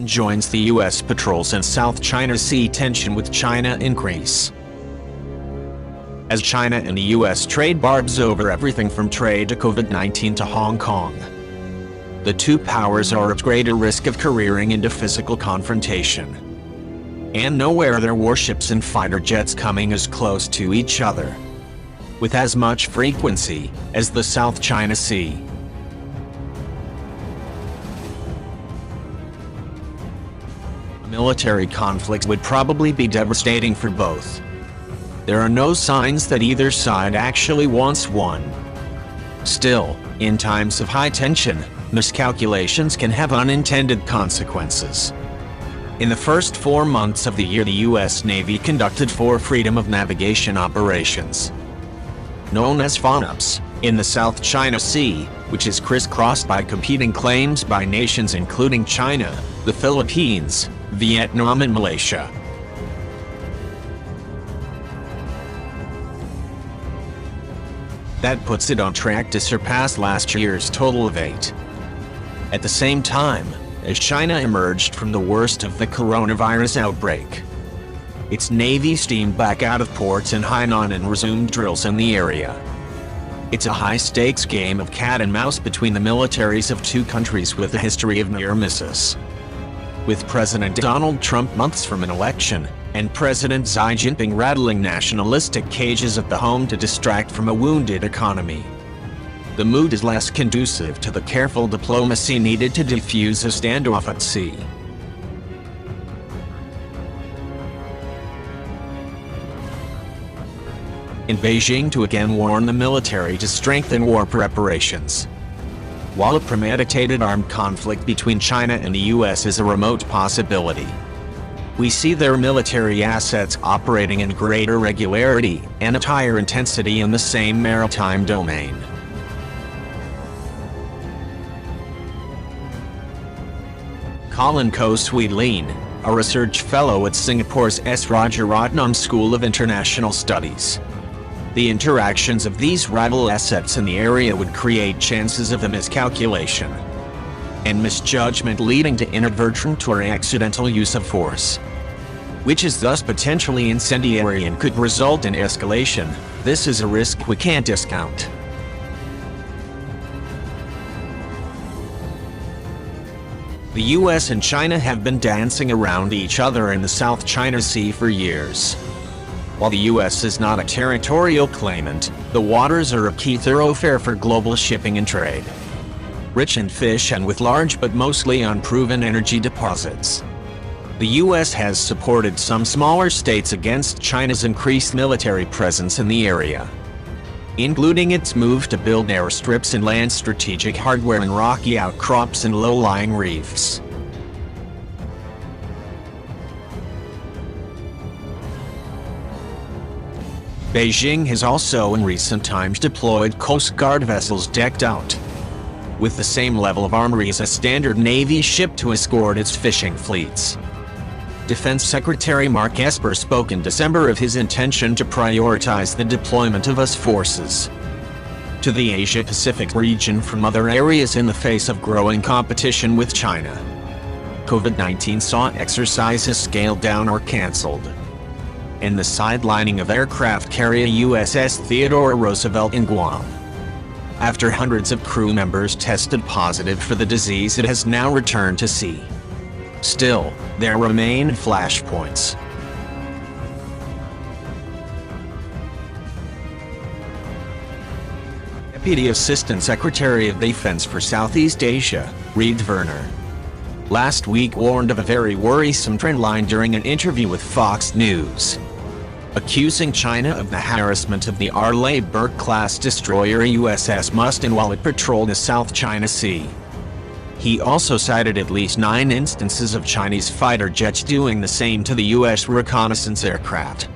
joins the U.S. patrols in South China Sea. Tension with China increase as China and the U.S. trade barbs over everything from trade to COVID-19 to Hong Kong. The two powers are at greater risk of careering into physical confrontation. And nowhere are their warships and fighter jets coming as close to each other with as much frequency as the South China Sea. A military conflict would probably be devastating for both. There are no signs that either side actually wants one. Still, in times of high tension, miscalculations can have unintended consequences. In the first 4 months of the year, the U.S. Navy conducted 4 freedom of navigation operations, known as FONOPS, in the South China Sea, which is crisscrossed by competing claims by nations including China, the Philippines, Vietnam and Malaysia. That puts it on track to surpass last year's total of 8. At the same time, as China emerged from the worst of the coronavirus outbreak, its Navy steamed back out of ports in Hainan and resumed drills in the area. It's a high-stakes game of cat and mouse between the militaries of two countries with a history of near misses. With President Donald Trump months from an election, and President Xi Jinping rattling nationalistic cages at the home to distract from a wounded economy, the mood is less conducive to the careful diplomacy needed to defuse a standoff at sea. In Beijing to again warn the military to strengthen war preparations. While a premeditated armed conflict between China and the U.S. is a remote possibility, we see their military assets operating in greater regularity and at higher intensity in the same maritime domain. Colin Ko Swee Lean, a research fellow at Singapore's S. Rajaratnam School of International Studies. The interactions of these rival assets in the area would create chances of a miscalculation and misjudgment leading to inadvertent or accidental use of force, which is thus potentially incendiary and could result in escalation. This is a risk we can't discount. The US and China have been dancing around each other in the South China Sea for years. While the US is not a territorial claimant, the waters are a key thoroughfare for global shipping and trade. Rich in fish and with large but mostly unproven energy deposits, the US has supported some smaller states against China's increased military presence in the area, including its move to build airstrips and land strategic hardware in rocky outcrops and low-lying reefs. Beijing has also in recent times deployed Coast Guard vessels decked out with the same level of armory as a standard Navy ship to escort its fishing fleets. Defense Secretary Mark Esper spoke in December of his intention to prioritize the deployment of US forces to the Asia-Pacific region from other areas in the face of growing competition with China. COVID-19 saw exercises scaled down or cancelled, and the sidelining of aircraft carrier USS Theodore Roosevelt in Guam. After hundreds of crew members tested positive for the disease, it has now returned to sea. Still, there remain flashpoints. Deputy Assistant Secretary of Defense for Southeast Asia, Reid Werner, last week warned of a very worrisome trend line during an interview with Fox News, accusing China of the harassment of the Arleigh Burke-class destroyer USS Mustin while it patrolled the South China Sea. He also cited at least 9 instances of Chinese fighter jets doing the same to the U.S. reconnaissance aircraft.